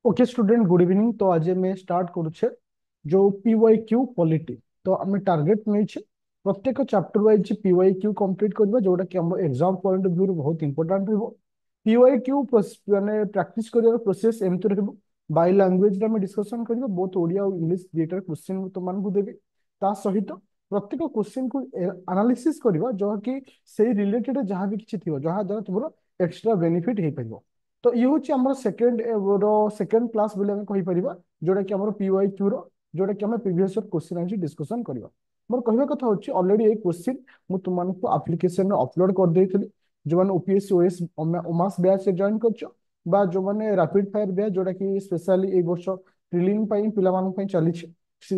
Okay student, good evening. तो आज मैं स्टार्ट करुचे जो पीवाई क्यू पॉलिटी। तो आम टार्गेट नहीं प्रत्येक chapter wise P Y Q complete करबा, जोटा कि हम एग्जाम पॉइंट ऑफ व्यू बहुत इंपोर्टेंट रहबो। पीवाई क्यू माने प्रैक्टिस करियर प्रोसेस एमती रहबो। बाय लैंग्वेज रे हम डिस्कशन करबा, बहुत ओडिया और इंग्लिश दुईटा क्वेश्चन तो मान को देबे। ता सहित प्रत्येक क्वेश्चन को एनालिसिस करबा, जो कि से रिलेटेड जहां भी किछि थिबो, जहां द्वारा तुमरो एक्स्ट्रा बेनिफिट हे परिबो। तो ये हूँ आम सेकेंड क्लास बोले आम कहीपर, जोटा कि पीवाई क्यू रोटा कि प्रीवियस क्वेश्चन आज डिस्कसन करवा। मोर कहवा कथा होची ऑलरेडी ये क्वेश्चन मु तुमको एप्लिकेशन अपलोड कर देइथिली। जो मैंने ओपीएससी ओएस ओमास बैच जॉइन कर, जो मैंने रैपिड फायर बैच जोटा कि स्पेशली ए वर्ष प्रिलिम पिला चली,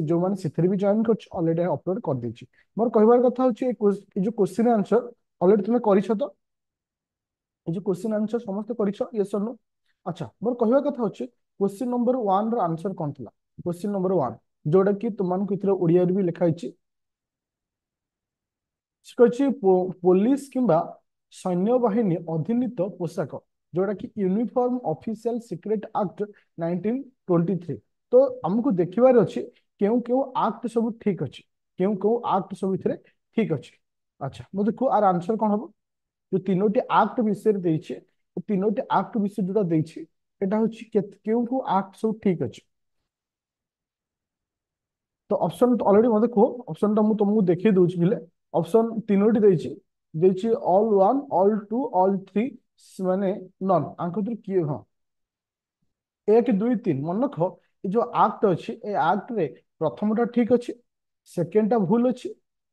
जो मैंने से भी जॉइन कर ऑलरेडी अपलोड कर देछि। मोर कहवार कथा होची जो क्वेश्चन आंसर ऑलरेडी तुम कर ये क्वेश्चन आंसर समस्त कर यस और नो। अच्छा, मोर कहवा कथा होची क्वेश्चन नंबर 1 रो आंसर कौन थिला। क्वेश्चन नंबर 1 जोटा कि तुमको इथरे ओडिया रे भी लिखा हिची, कहछि पुलिस किंबा सैन्य बाहिनी अधीनित पोशाक, जोटा कि यूनिफॉर्म ऑफिशियल सिक्रेट एक्ट 1923। तो हमको देखिबार अछि केउ केउ एक्ट सब ठीक अछि, केउ केउ एक्ट सब इथरे ठीक अछि। अच्छा, मो देखो आर आंसर कौन हबो। जो तीनोटी एक्ट विषय देइछे, तीनोटी एक्ट विषय जोटा देइछे एटा होछि केउ को एक्ट सब ठीक अछि। तो ऑप्शन तो ऑलरेडी मते को ऑप्शन ता मु तुमको देखि दउछि बिले। ऑप्शन तीनोटी देइछे, देइछे ऑल 1 ऑल 2 ऑल 3, माने नन आंक तो किए हां 1 2 3 मन रख। ये जो एक्ट अछि ए एक्ट रे प्रथमटा ठीक अछि, सेकेंडटा भूल अछि,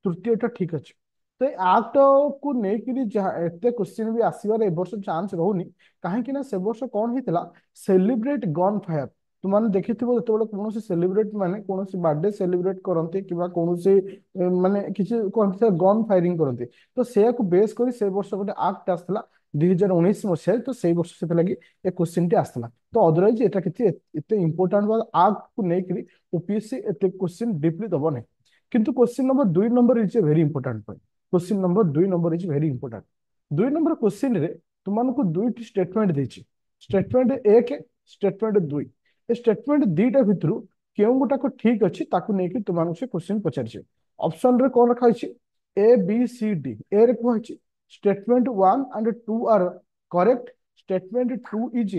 तृतीयटा ठीक अछि। तो एक्ट को नेकिरी जहाँ एते क्वेश्चन भी आसीबार ए वर्ष चांस रहउनी। काहे ना से वर्ष कौन हितला सेलिब्रेट गन फायर। तुम देखिथिबो जेतेबेले कोनोसी सेलिब्रेट माने कोनोसी बर्थडे सेलिब्रेट करंती किबा कोनोसी माने किछि कोनसे गन फायरिंग करंती। तो से को बेस करी से वर्ष गोटे एक्ट आस्तला 2019 मसिया। तो से वर्ष से लगी ए क्वेश्चन टी आस्तला। तो अदरवाइज एटा किछि एते इंपोर्टेंट बा एक्ट को नेकिरी ओपीएससी एते क्वेश्चन डीपली दबो नै। किंतु question number 2 number is a very important point. Question number 2 number is very important. 2 number question रे तुमको दुईटी स्टेटमेंट देछि, स्टेटमेंट 1 स्टेटमेंट 2। ए स्टेटमेंट दीटा भितरु केउ गोटा को ठीक अछि ताकू नेकी तुमको से क्वेश्चन पचारछि। ऑप्शन रे कोन रखा अछि ए बी सी डी। ए रे को अछि statement 1 and 2 are correct, statement 2 is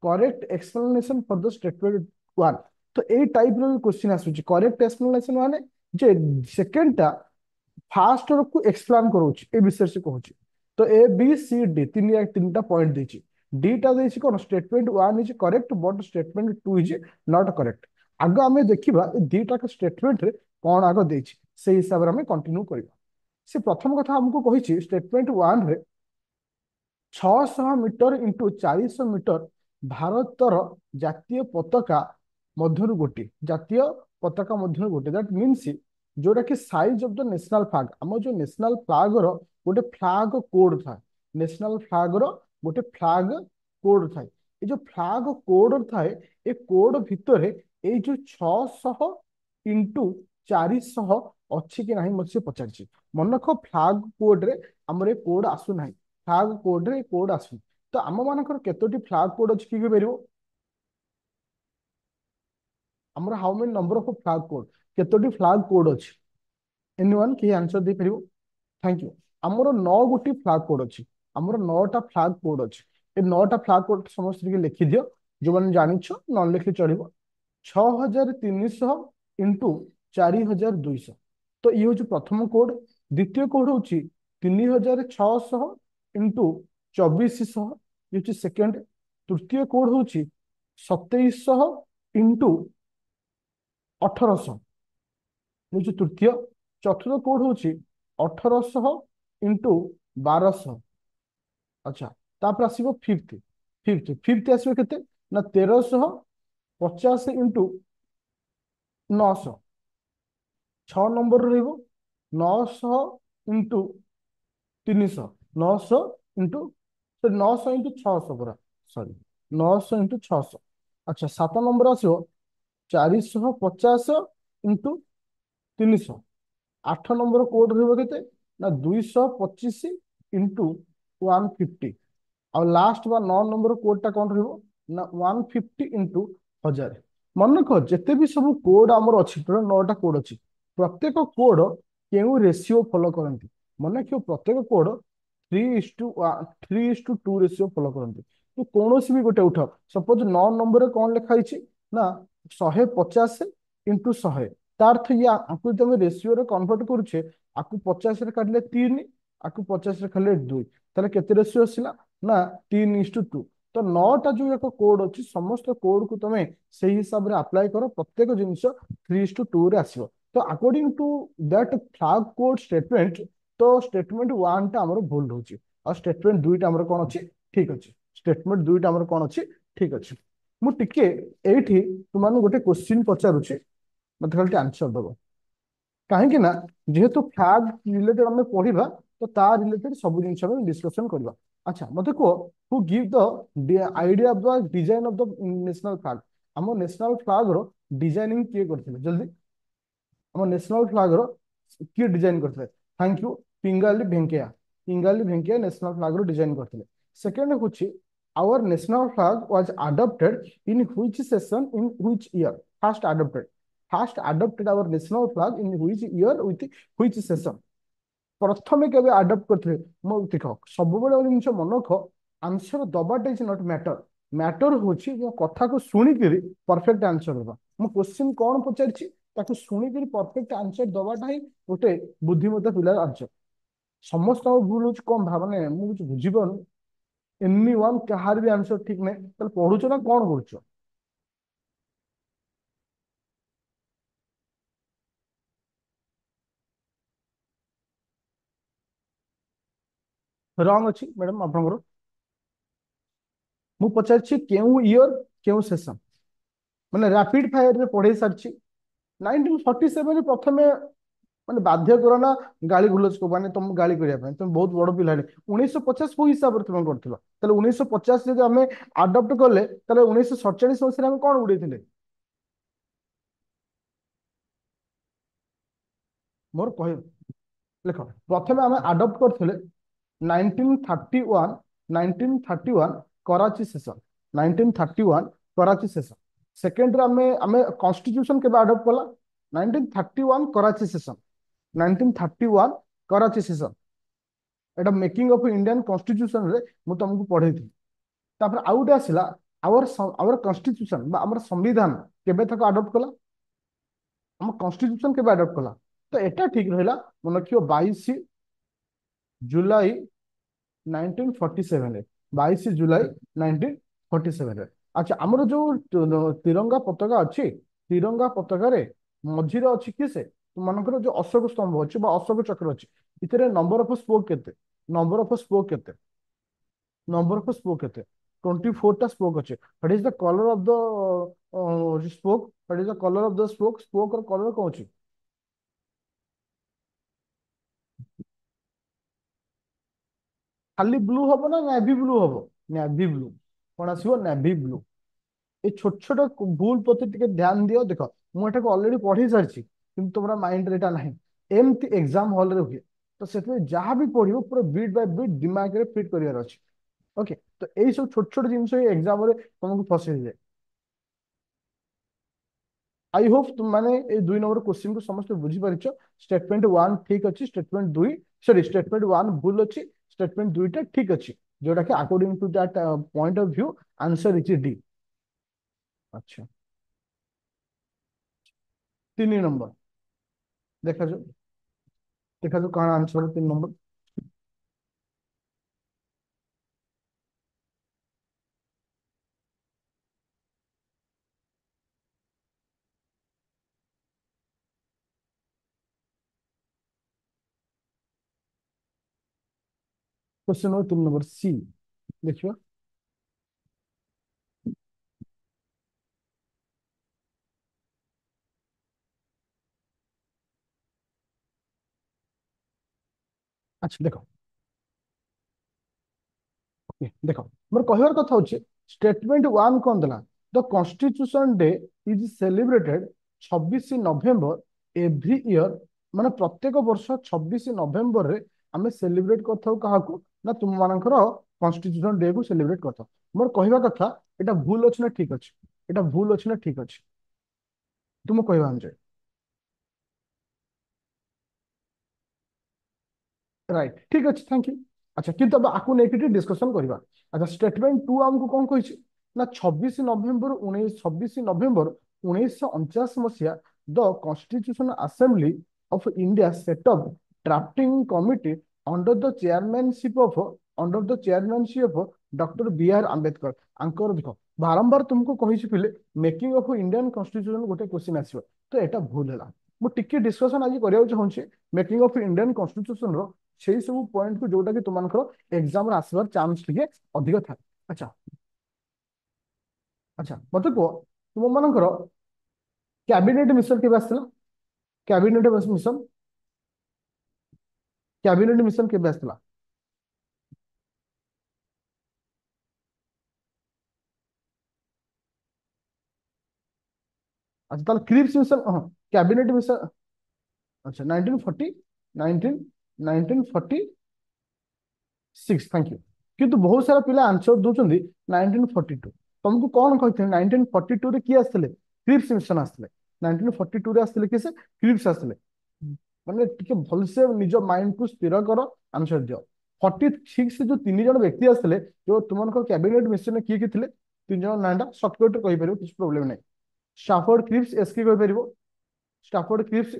correct explanation for the statement 1। तो ए टाइप रो क्वेश्चन आसुछि करेक्ट एक्सप्लेनेशन माने जे सेकंड टा फास्ट को एक्सप्लेन करूची ए विषय से कहूची। तो ए बी सी डी तीनटा पॉइंट देची। डी टा देची कोन statement 1 is correct but statement 2 is not correct. आगे आमे देखिबा ए दीटा का स्टेटमेंट रे कोन आगो देची, से हिसाब रे हमें कंटिन्यू करिबा। से प्रथम कथा हमको कहिची स्टेटमेंट 1 रे 600 मीटर इंटू 400 मीटर भारतर जातीय पताका मध्यरु गोटे, जातीय पताका मध्यरु गोटे। दैट मीन्स जोटा कि size of the national flag, आम जो नेशनल फ्लैग रो गोटे फ्लैग कोड था। नेशनल फ्लैग रो गोटे फ्लैग कोड था। ये जो फ्लैग कोड थाए ए कोड भितर ए जो 600 इंटू 400 अच्छी कि नहीं मुझे पचार। मन रख फ्लैग कोड रे हमरे कोड आसु नहीं, फ्लैग कोड रे कोड आसु। तो आम मानकर केतोटी फ्लैग कोड अछि कि परिबो। हमर how many number of flag code, केतोटी फ्लैग कोड अछि। एनीवन की आंसर दे परिबो। Thank you. हमर 9 गोटी फ्लैग कोड अछि, हमर 9टा फ्लैग कोड अछि। ए 9टा फ्लैग कोड समस्त के लिखि दियो, जो माने जानिछो न लिखि चढ़िबो। 6300 इंटू 4200। तो ये हूँ प्रथम कोड। द्वितीय कोड हूँ 3600 इंटू 2400, ये हूँ सेकेंड। तृतीय कोड हूँ 2700 इंटू 1800, ये हूँ तृतीय। चतुर्थ कोड हूँ 1800 इंटू 1200। अच्छा, तापर आसीबो फिफ्थ। फिफ्थ आसीबो केते ना 1350 इंटू 900। 6 नंबर रहिबो 900 इंटू 300, 900 इंटू 900 इंटू 600 पूरा, सॉरी 900 इंटू 600। अच्छा, 7 नंबर आसीबो 450 इंटू 300। 8 नंबर कोड रहिबो केते ना 225 इंटू 150। और लास्ट बा 9 नंबर कोड टा कौन रहिबो ना 150 × 1000। मन रख जिते भी सब कोड आमर अच्छी टोटल 9टा कोड अच्छी, प्रत्येक कोड केउ रेशियो फॉलो करती। मन रख प्रत्येक कोड 3:2 रेशियो फॉलो करती। तो कौन भी गोटे उठ, सपोज 9 नंबर कौन लिखाई ना 150 × 100, तार अर्थ ये आपको जब रेशियो कन्वर्ट करुचे, आपको 50 काटिले 3, आपको 50 काटिले 2, ताहले केते रेशियो आसिला ना 3:2। तो 9टा जो एक कोड अच्छी समस्त कोड को तुम्हें से हिसाब से अप्लाई कर, प्रत्येक जिनस 3:2 रे आसीबो। तो according to that flag code statement, तो स्टेटमेंट 1 टा हमर भूल होची और स्टेटमेंट 2 टा हमर कोन अछि ठीक अछि। स्टेटमेंट 2 टा हमर कोन अछि ठीक अछि। मु टिके एठी तुमानु गोटे क्वेश्चन पचारुछि, मते खाली आंसर दबो। कहीं ना जेहेतु फ्लैग रिलेटेड आम पढ़ा, तो ता रिलेटेड सब जिन डिस्कशन करवा। अच्छा मत कह, who give the idea of the design of the national flag. आम नेशनल फ्लैग रो डिजाइनिंग किए करथिले जल्दी? आम नेशनल फ्लैग रो किए डिजाइन करथिले? Thank you, Pingali Venkaiah. Pingali Venkaiah national flag रो डिजाइन करथिले। सेकंड होछि our national flag was adopted in which session in which year? First adopted, first adopted our national flag in which year with which session? प्रथमे केबे adopt करथिले? मो देख सब बळे जिंस मन रख, आंसर दबाटा इज नॉट मैटर। मैटर होछि जो कथा को सुनी करी परफेक्ट आंसर देबा। मो क्वेश्चन कोन पचारछि ताको सुनी करी परफेक्ट आंसर दबाटा ही गोटे बुद्धिमत्ता पिलार आंसर। समस्त भूल होछि कोन भावने मु कुछ बुझी पानु। एनी वन कहार भी आंसर ठीक नै, तल पढुछ ना कोन करूछ? रॉन्ग अछि मैडम आपनकर। मु पचारछि केउ ईयर केउ सेशन, माने रैपिड फायर रे पढ़े सारछि। 1947 प्रथमे माने बाध्य करो ना गाली गुलज को, माने तुम गाली करिया तुम बहुत बड़ पिला। 1950 को हिसाब से तुम करथिलो, ताले 1950 जदि हमें अडॉप्ट करले ताले 1947 मसीह में कौन उड़े? मोर कह लेख, प्रथमे आम आडप्ट करथिले 1931, 1931 Karachi session, 1931 Karachi session. Second रे आमे आमे कॉन्स्टिट्यूशन के अडॉप्ट कला 1931 Karachi session, 1931 Karachi session. Etah making of Indian constitution रे मु तुमको पढ़े थी। तापर आउट आसिला आवर आवर कॉन्स्टिट्यूशन बा आवर संविधान केबे तक अडॉप्ट कला? हम कॉन्स्टिट्यूशन केबे अडॉप्ट कला? तो एटा ठीक रहिला मन रखियो 22 जुलाई 1947 रे, 22 जुलाई 1947 रे। अच्छा आमर जो तिरंगा पताका अच्छी, तिरंगा पताका रे मझिरे अच्छी कि से तुमनकर जो अशोक स्तंभ अच्छी बा अशोक चक्र अच्छी, इतरे नंबर ऑफ स्पोक केते? नंबर ऑफ स्पोक केते? नंबर ऑफ स्पोक केते? 24 टा स्पोक अच्छे। What is the colour of the spoke? What is the colour of the spoke? Spoke र कलर कौन अछि? खाली ब्लू हबो ना नेवी ब्लू हबो? Navy blue. कौन आसीबो? Navy blue. ये छोट छोट भूल प्रति टिके ध्यान दियो। देख मु एटा ऑलरेडी पढ़ी सारछि किंतु तोरा माइंड रे एटा नाही। एमती एग्जाम हॉल रे हुए, तो सेते जहां भी पढ़ियो पूरा बीट बाय बीट दिमाग रे फिट करियार अछि। ओके, तो एई सब छोट छोट जिंस एग्जाम रे तुमको फसे जाए। आई होप तुम माने ए 2 नंबर क्वेश्चन को समस्त बुझी पारिछ। स्टेटमेंट 1 ठीक अछि, स्टेटमेंट 2 सॉरी स्टेटमेंट 1 भूल अछि, स्टेटमेंट 2 टा ठीक अछि, जोटा कि according to that point of view answer is D. अच्छा 3 नंबर देखा जो, देखा जो कौन आंसर है 3 नंबर। क्वेश्चन नंबर 3 सी देखियो। अच्छा देखो, देखो मोर कहबार कथा होछि स्टेटमेंट 1 कोन देला? The constitution day is celebrated 26 November every year. माने प्रत्येक वर्ष 26 नवेम्बर रे आमे सेलिब्रेट करथाउ काहाकू ना तुम मानकर कॉन्स्टिट्यूशन डे को सेलिब्रेट करता मोर कहवा कथा एटा भूल अछि ना ठीक अछि एटा भूल अछि ना ठीक अछि तुम कहवा अनुसार राइट ठीक अच्छे थैंक यू अच्छा किंतु अब आकु नेकी डिस्कशन करवा अच्छा स्टेटमेंट टू आमको कौन कही ना 26 नवेम्बर 1949 मसीहा the constitution assembly of India set up drafting committee under the chairmanship of doctor B R Ambedkar आंकर देख बारंबार तुमको कही पिले मेकिंग ऑफ इंडियन कॉन्स्टिट्यूशन गोटे क्वेश्चन आसो तो एटा भूल है मुझे डिस्कशन आज करा चाहूँ मेकिंग ऑफ इंडियन कॉन्स्टिट्यूशन रो সেই ସବୁ ପଏଣ୍ଟ କୁ ଯୋଉଟା କି ତୁମମାନଙ୍କର ଏକ୍ସାମ ରେ ଆସିବାର ଚାନ୍ସ ଟିକେ ଅଧିକ ଥାଏ ଆଚ୍ଛା ଆଚ୍ଛା ମତେ କୁହ ତୁମ ମାନଙ୍କର କ୍ୟାବିନେଟ ମିଶନ କେବେ ଆସିଥିଲା କ୍ୟାବିନେଟ ମିଶନ କ୍ୟାବିନେଟ ମିଶନ କେବେ ଆସିଥିଲା ଆଚ୍ଛା ତାହେଲେ କ୍ରିପ୍ସ ମିଶନ ହଁ କ୍ୟାବିନେଟ ମିଶନ ଆଚ୍ଛା 1940 19 1946 थैंक यू किंतु बहुत सारा पिला आंसर दउचंदी 1942 तुमको कौन कहते 1942 रे किए आसले क्रिप्स मिशन आसले 1942 रे आसले किसे क्रिप्स आसले माने टिके भलसे निज माइंड को स्थिर करो आंसर दियो 46 जो तीन जन व्यक्ति आसले जो तुमनको कैबिनेट मिशन में किए थिले तीन जन नांडा शॉर्टकट कहि परिबो किछ प्रॉब्लम नै स्टाफोर्ड क्रिप्स एसके कहि परिबो स्टाफोर्ड क्रिप्स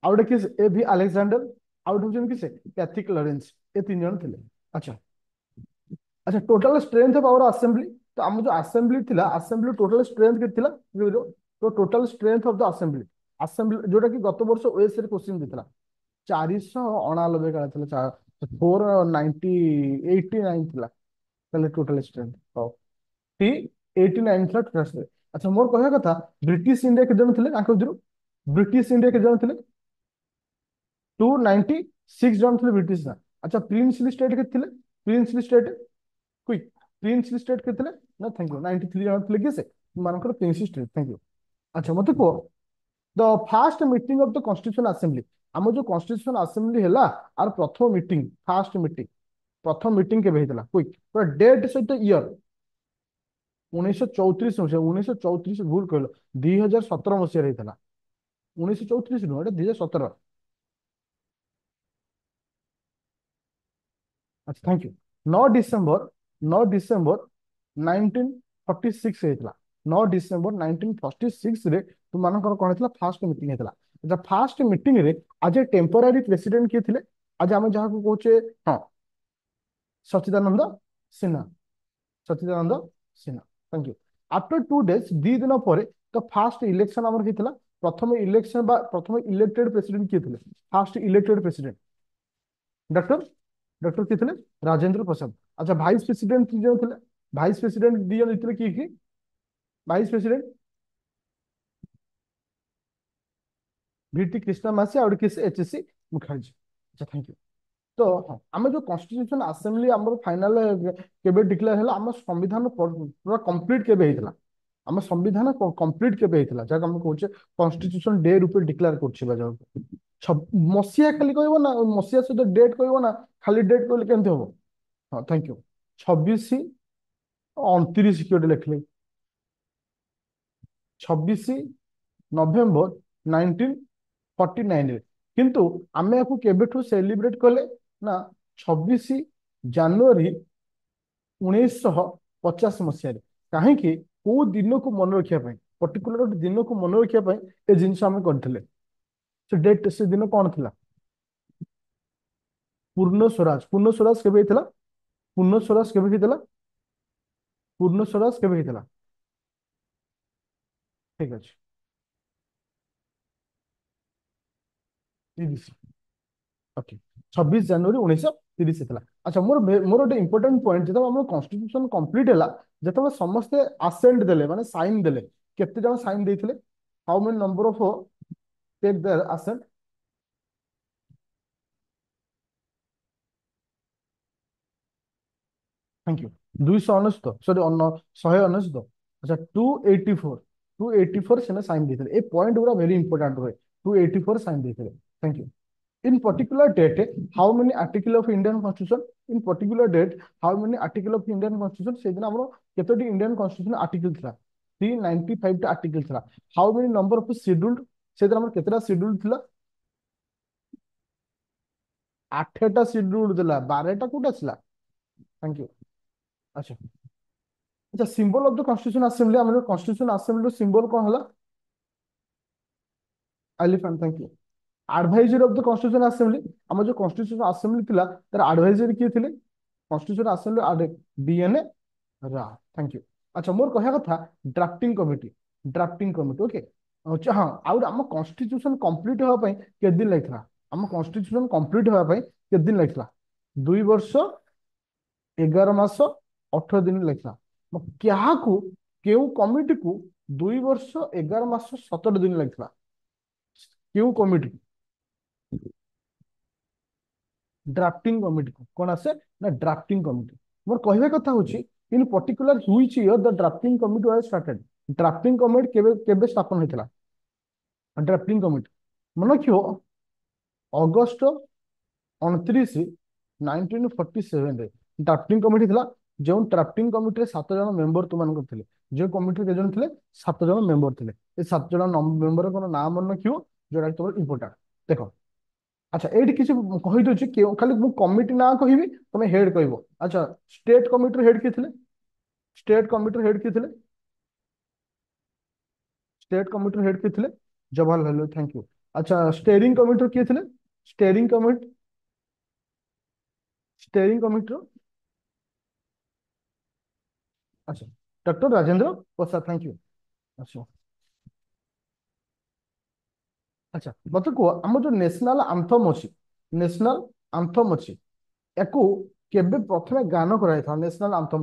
आउट किस ए भी अलेक्जेंडर आउट होजन किसे पैथिक लॉरेंस ए तीन जन थिले अच्छा अच्छा total strength of our assembly तो आम जो असेंबली थिला असेंबली टोटल स्ट्रेंथ के थिला तो total strength of the assembly assembly जोटा कि गत वर्ष ओएस रे क्वेश्चन देथिला 489 काला थिला 489 थिला ताले टोटल स्ट्रेंथ हो टी 89 थिला टोटल स्ट्रेंथ अच्छा मोर कहया कथा ब्रिटिश इंडिया के जन थिले आंको जरु ब्रिटिश इंडिया के जन थिले 296 जन थिले ब्रिटिश ना अच्छा प्रिंसली स्टेट के थिले princely state quick princely state के थिले ना थैंक यू 93 जन थिले किसे मानकर प्रिंसली स्टेट थैंक यू अच्छा मते को the fast meeting of the constitution assembly आम जो कॉन्स्टिट्यूशन असेंबली हैला आर प्रथम मीटिंग फास्ट मीटिंग प्रथम मीटिंग के हेतला क्विक पूरा डेट सहित ईयर 1934 मसीहा 1934 भूल कहल 2017 मसीहा हेतला 1934 नुह 2017 अच्छा थैंक यू 9 डिसेम्बर 1946 हेतला 9 डिसेम्बर 1946 रे तुमମାନଙ୍କର କଣ ହେଇଥିଲା ଫାଷ୍ଟ ମିଟିଂ ହେଇଥିଲା अच्छा फास्ट मीटिंग रे आज टेम्पोरारी प्रेसिडेंट किए थे आज आम जहाँ को कहे हाँ Sachchidananda Sinha Sachchidananda Sinha thank you after 2 days दी दिन पर तो फास्ट इलेक्शन आमर होता प्रथम इलेक्शन प्रथम इलेक्टेड प्रेसिडेंट किए थे fast elected president doctor doctor किए थे राजेंद्र प्रसाद अच्छा भाइस प्रेसिडेंट जो थे भाइस प्रेसिडेंट दी जन थे किए भाइस प्रेसिडेंट वीटी कृष्णा मासी और किस एचएससी मुखर्जी अच्छा थैंक यू तो हाँ आम जो कॉन्स्टिट्यूशन असेंबली आम फाइनाल केबे डिक्लेयर है आम संविधान पूरा कंप्लीट केबे हेतला आम संविधान कंप्लीट केबे हेतला जक हम कहूचे कॉन्स्टिट्यूशन डे रूपे डिक्लेयर करछि बा मसीहा खाली कहबो ना मसीहा सहित डेट कहबो ना खाली डेट कहले केमते हो हाँ थैंक यू 26 29 किए लिखले 26 नवेम्बर 1949 किंतु आमे याकू केबेठू सेलिब्रेट कले ना 26 जनवरी 1950 मसीह कहीं को दिन को मन रखा पर्टिकुलर गोटे दिन को मन रखा ये जिनस आम करते से डेट से दिन कौन थी पूर्ण स्वराज केबे होता पूर्ण स्वराज केबे होता पूर्ण स्वराज केबे होता ठीक अच्छे 30 ओके 26 जनवरी 1930 होता अच्छा मोर मोर गोटे इंपोर्टेंट पॉइंट जो आम कॉन्स्टिट्यूशन कंप्लीट है जो समस्ते आसेंट देले माने साइन देले केते जन साइन देथिले how many number of take their assent thank you 299 sorry 199 अच्छा 284 से साइन देथिले ए पॉइंट पूरा वेरी इंपोर्टेंट रहे 284 साइन देथिले thank you in particular date how many article of Indian Constitution, in particular date how many article of Indian Constitution, সেদিন ଆମର କେତୋଟି Indian Constitution article ଥିଲା? 395 টা article ଥିଲା. How many number of scheduled, ସେଦିନ ଆମର କେତେଟା schedule ଥିଲା? 8ଟା schedule ଥିଲା, 12ଟା କୋଉଟା ଥିଲା? Thank you. ଆଚ୍ଛା ଆଚ୍ଛା, symbol of the Constitution Assembly, ଆମର Constitution Assembly ର symbol କଣ ହେଲା? Elephant. Thank you. Advisory of the Constitution Assembly, ଆମର ଯୋଉ Constitution Assembly ଥିଲା ତାର advisory କିଏ ଥିଲେ? Constitution Assembly DNA Rao. Thank you. আচ্ছা মোর କହିବା କଥା drafting committee, drafting committee okay. ଆଚ୍ଛା ହଁ, ଆଉ ଗୋଟେ ଆମ କନଷ୍ଟିଟ୍ୟୁସନ କମ୍ପ୍ଲିଟ ହେବା ପାଇଁ କେତେ ଦିନ ଲାଗିଥିଲା? ଆମ କନଷ୍ଟିଟ୍ୟୁସନ କମ୍ପ୍ଲିଟ ହେବା ପାଇଁ କେତେ ଦିନ ଲାଗିଥିଲା? 2 ବର୍ଷ 11 ମାସ 18 ଦିନ ଲାଗିଥିଲା। କାହାକୁ, କେଉଁ କମିଟିକୁ 2 ବର୍ଷ 11 ମାସ 17 ଦିନ ଲାଗିଥିଲା? କେଉଁ କମିଟି? ଡ୍ରାଫ୍ଟିଂ କମିଟି କଣ ଆସେ ନା ଡ୍ରାଫ୍ଟିଂ କମିଟି। ମୋର କହିବା କଥା ହଉଛି in particular which year the drafting committee was started? Drafting committee କେବେ କେବେ ସ୍ଥାପନ ହେଇଥିଲା? ଡ୍ରାଫ୍ଟିଂ କମିଟି ମନେ ରଖିବ ଅଗଷ୍ଟ 29 1947 ରେ ଡ୍ରାଫ୍ଟିଂ କମିଟି ଥିଲା। ଯେଉଁ ଡ୍ରାଫ୍ଟିଂ କମିଟିରେ 7 ଜଣ ମେମ୍ବର ତୁମାନଙ୍କର ଥିଲେ, ଯେଉଁ କମିଟିରେ କେତେ ଜଣ ଥିଲେ? 7 ଜଣ ମେମ୍ବର ଥିଲେ। ଏ 7 ଜଣ ମେମ୍ବରଙ୍କର ନାଁ ମନେ ରଖିବ, ଯୋଉଟା ତମର ଇମ୍ପୋର୍ଟାଣ୍ଟ। ଦେଖ আচ্ছা এইটি কিছু কহিদଉଛି, খালি মু কমিটি না কহিবি, তুমি হেড কহিব। আচ্ছা স্টেট কমিটির হেড কিଏ ଥିଲେ? স্টেট কমিটির হেড কিଏ ଥିଲେ? স্টেট কমিটির হেড কিଏ ଥିଲେ? জওহরলাল নেহেরু। Thank you. আচ্ছা স্টেরিং কমিটির কিଏ ଥିଲେ? স্টেরিং কমিটি, স্টেরিং কমিটির আচ্ছা doctor Rajendra Prasad. Thank you. আচ্ছা আচ্ছা মতে কুহ, আমার যে ন্যাশনাল আন্থম ଅଛି, ন্যাশনাল আন্থম ଅଛି, ୟାକୁ କେବେ ପ୍ରଥମେ ଗାନ କରାଯାଇଥିଲା? ନ୍ୟାସନାଲ ଆନ୍ଥମ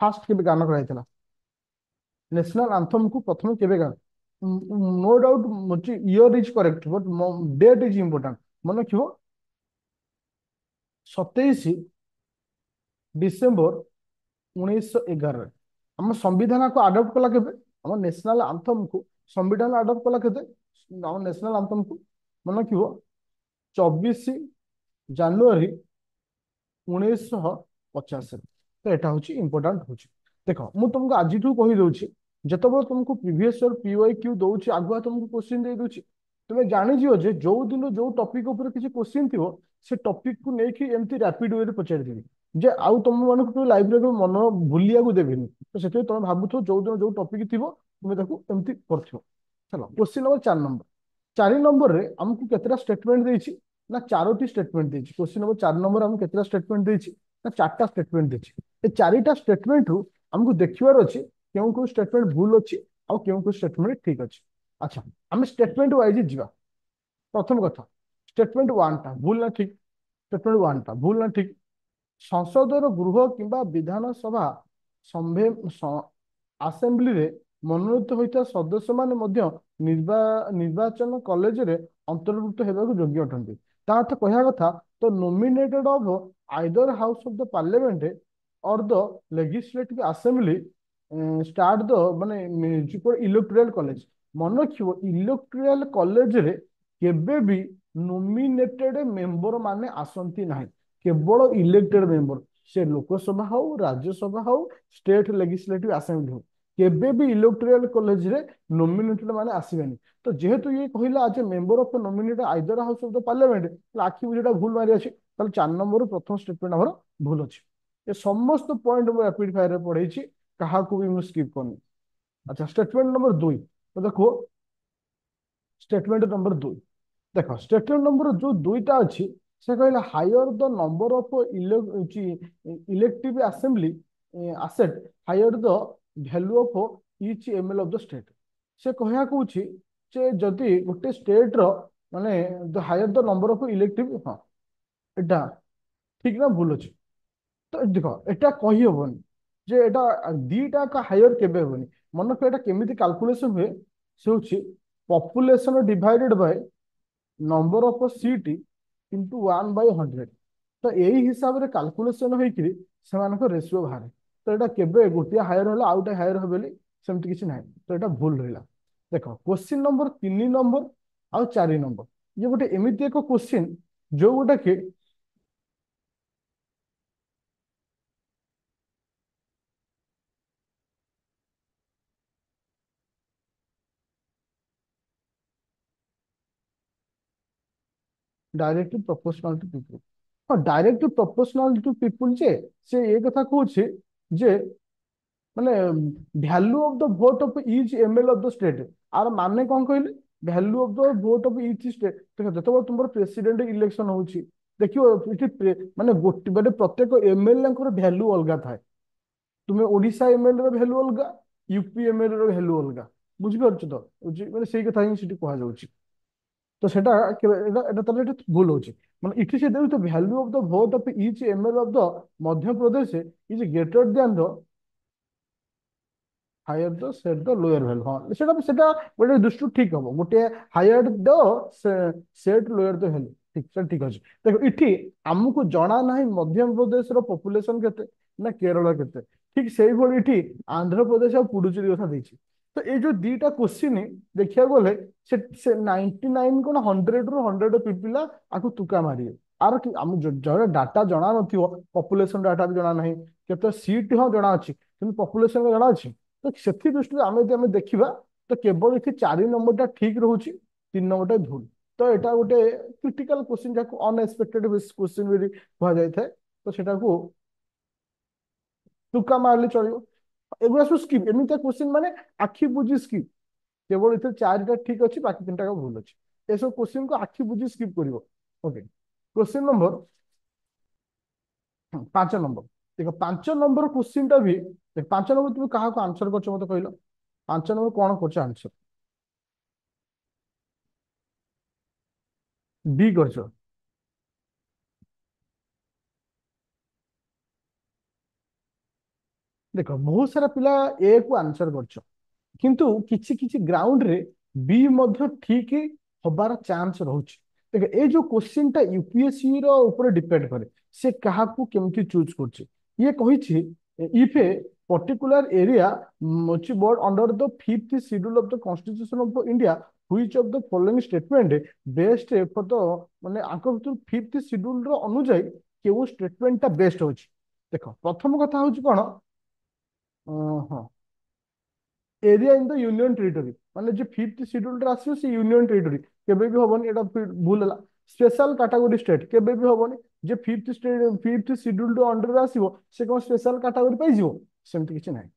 ଫାଷ୍ଟ କେବେ ଗାନ କରାଯାଇଥିଲା? ନ୍ୟାସନାଲ ଆନ୍ଥମ କୁ ପ୍ରଥମେ କେବେ ଗାନ? No doubt year is correct but date is important. मन रखियो 27 डिसेम्बर 1911 आम संविधान को आडप्ट कला केबे? आम नेशनल आंथम को संविधान आडप्ट कला केते? आम नेशनल आंथम को मन रखियो 24 ଜାନୁଆରୀ 1950। तो यहाँ हूँ इम्पोर्टाट हूँ। देख मुझे तुमको आज कहीदे जिते तुमको प्रीवियस ईयर PYQ दौर आगुआ तुमको क्वेश्चन दे दूची, तुम्हें जानीज जे जो दिन जो टॉपिक ऊपर किसी क्वेश्चन थी से टॉपिक को लेकिन एमती रैपिड वे पचारिदेवी जे आउ तुम मानक लाइब्रेरी मन भूलिया देविनी। तो से तुम भावुथ जो दिन जो टॉपिक थी तुम्हें एमती कर। चलो क्वेश्चन नंबर 4 नंबर। 4 नंबर रे हमको केतरा स्टेटमेंट देछि ना 4टी स्टेटमेंट देछि। क्वेश्चन नंबर 4 नंबर हमको केतरा स्टेटमेंट देछि ना 4टा स्टेटमेंट देछि। ए 4टा स्टेटमेंट रु हमको देखिबार अछि केउ को स्टेटमेंट भूल अछि और केउ को स्टेटमेंट ठीक अछि। अच्छा हम स्टेटमेंट वाइज जीवा। प्रथम कथा स्टेटमेंट 1 टा भूल ना ठीक? स्टेटमेंट 1 टा भूल ना ठीक? संसदर गृह किंबा विधानसभा संभे आसेम्बली रे मनोनीत होता सदस्य माने मध्य निर्वाचन कॉलेज रे अंतर्भुक्त हेबाकु योग्य अटंती। ता अर्थ कहया कथा तो nominated of either house of the parliament और the legislative assembly start the माने म्युनिसिपल इलेक्टोरल कॉलेज। मन रखियो इलेक्टोरल कॉलेज रे केबे भी नॉमिनेटेड मेंबर माने आसंती नाही, केवल इलेक्टेड मेंबर, से लोकसभा हो राज्यसभा हो स्टेट लेजिस्लेटिव असेंबली हो, केबे भी इलेक्टोरल कॉलेज रे नॉमिनेटेड माने आसीबेनी। तो जेहेतु ये कहला आज member of nominated either house of the parliament, आखि बुझेटा भूल मारी अछि, ताले 4 नंबर प्रथम स्टेटमेंट हमर भूल अछि। ये समस्त पॉइंट मु रैपिड फायर रे पढै छी, कहा को भी मु स्किप करनी। अच्छा स्टेटमेंट नंबर 2 तो देखो स्टेटमेंट नंबर 2 देखो स्टेटमेंट नंबर जो 2टा अच्छी से कहला higher the number of elective assembly असेट higher the value of each ML of the state. से कहया कहूची जे जदि गोटे स्टेट रो माने the higher the number of elective, हां एटा ठीक ना भूल अछि? तो देखो एटा कहि होबनी जे एटा दीटा का हायर केबे होबनी। मन को एटा केमिति कैलकुलेशन हुए से होची population divided by number of seat into 1/100। तो यही हिसाब रे कैलकुलेशन होइकरी सेमानक रेशियो बाहर। तो एटा केबे गोटिया हायर होला आउटा हायर होबेली सेमति किछि नाही। तो एटा भूल रहिला। देखो क्वेश्चन नंबर 3 नंबर और 4 नंबर ये गोटे एमिति एक क्वेश्चन जो गोटा कि डायरेक्टली प्रोपोर्शनल टू पीपुल। हाँ डायरेक्टली प्रोपोर्शनल टू पीपुल जे से ये कथा कहूँ जे ମାନେ value of the vote of each ML of the state. ଆର ମାନେ କଣ କହିଲେ value of the vote of each state. ଦେଖ ଯେତେବେଳେ ତୁମର ପ୍ରେସିଡେଣ୍ଟ ଇଲେକ୍ସନ ହଉଛି ଦେଖିବ ଏଠି ମାନେ ଗୋଟେ ମାନେ ପ୍ରତ୍ୟେକ ଏମଏଲଏଙ୍କର ଭ୍ୟାଲୁ ଅଲଗା ଥାଏ। ତୁମେ ଓଡିଶା ଏମଏଲ ର ଭ୍ୟାଲୁ ଅଲଗା, ୟୁପି ଏମଏଲ ର ଭ୍ୟାଲୁ ଅଲଗା। ବୁଝିପାରୁଛ ତ ମାନେ ସେଇ କଥା ହିଁ ସେଠି କୁହାଯାଉଛି। ତ ସେଟା ଏଟା ଏଟା ତାହେଲେ ଏଟା ଭୁଲ ହଉଛି। ମାନେ ଏଠି ସେ ଦେଉଛି value of the vote of each ML of the Madhya Pradesh is greater than the higher the set the lower value. हाँ सेटा गोटे दृष्टि ठीक हम गोटे higher the set lower the value ठीक से ठीक अच्छे। देखो इठी आमको जना ना मध्य प्रदेश पॉपुलेशन केते ना केरल केते ठीक से भाई इठी आंध्र प्रदेश और पुडुचेरी कथा देछि। तो ये जो दीटा क्वेश्चन देखिया गले से 99 कोन 100 रु 100 पिपिला आकु तुका मारिए। आर कि आम जो डाटा जना नथिवो पॉपुलेशन डाटा भी जना नहीं केते सीट हो जना अछि किंतु पॉपुलेशन जना अछि। तो से दृष्टि आम यदि आम देखा तो केवल ये 4 नंबर ठीक रोचे 3 नंबर भूल। तो यहाँ गोटे क्रिटिकल क्वेश्चन जहाँ अनएक्सपेक्टेड क्वेश्चन भी कह जाए तो सेटा को तुका मारले चलो। एगुला सब स्किप एमती क्वेश्चन माने आखि बुझी स्किप केवल इतने 4टा ठीक अच्छी बाकी 3टा भूल अच्छी। ये सब क्वेश्चन को आखि बुझी स्किप कर। Okay question number 5 number. देखो 5 नंबर क्वेश्चन टा भी देख 5 नंबर तुम क्या आंसर कर मत कहल 5 नंबर कौन कर आंसर डी कर। देख बहुत सारा पिला ए को आंसर कर किंतु किछि किछि ग्राउंड रे बी मध्य ठीक हबार चांस रहुछि। देख ए जो क्वेश्चन टा यूपीएससी रो ऊपर डिपेंड करे से काहाकू केमती चूज करछि। ये कहिछि if a particular area which board under the fifth schedule of the constitution of India which of the following statement best for the माने आंक भितर फिफ्थ शिड्यूल रो अनुଯାयी केउ स्टेटमेंट टा बेस्ट होछि। देखो प्रथम कथा होछि कोन हाँ area in the union territory माने जो फिफ्थ शिड्यूल रे आसीयो से यूनियन टेरिटरी केबे भी होबनी एटा भूल हला। स्पेशल कैटेगरी स्टेट केबे भी होबनी जे फिफ्थ शिड्यूल रो अंडर रे आसीबो से कोन स्पेशल कैटेगरी पाई जिवो सेमति किछ नाही।